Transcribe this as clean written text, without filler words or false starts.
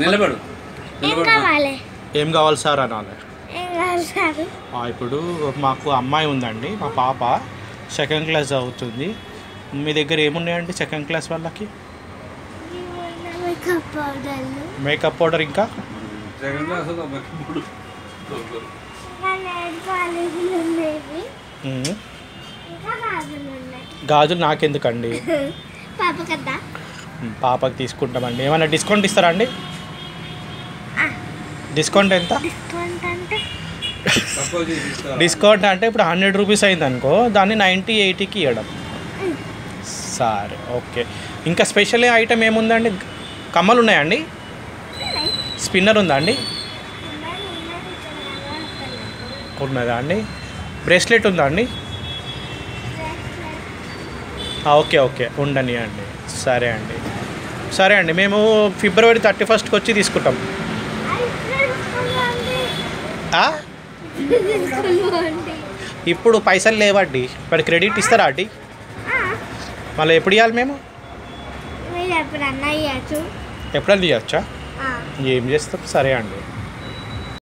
నిలబడు. ఏం కావాలి సార్ అనాలి. ఇప్పుడు మాకు అమ్మాయి ఉందండి, మా పాప సెకండ్ క్లాస్ చదువుతుంది. మీ దగ్గర ఏమున్నాయండి సెకండ్ క్లాస్ వాళ్ళకి? మేకప్ పౌడర్, ఇంకా గాజులు నాకెందుకండి? పాపకి తీసుకుంటామండి. ఏమైనా డిస్కౌంట్ ఇస్తారా అండి? డిస్కౌంట్ ఎంత? డిస్కౌంట్ అంటే ఇప్పుడు 100 రూపీస్ అయింది అనుకో, దాన్ని 90, 80కి ఇవ్వడం. సరే, ఓకే. ఇంకా స్పెషల్ ఐటమ్ ఏముందండి? కమ్మలు ఉన్నాయండి? స్పిన్నర్ ఉందా అండి? ఉన్నదా అండి? బ్రేస్లెట్ ఉందా అండి? ఓకే ఓకే, ఉండని అండి. సరే అండి, సరే అండి. మేము ఫిబ్రవరి 31st వచ్చి తీసుకుంటాం. ఇప్పుడు పైసలు లేవండి, మరి క్రెడిట్ ఇస్తారా అండి? మళ్ళీ ఎప్పుడు ఇవ్వాలి మేము? ఎప్పుడన్నా ఇవ్వచ్చా? ఏం చేస్తాం? సరే అండి.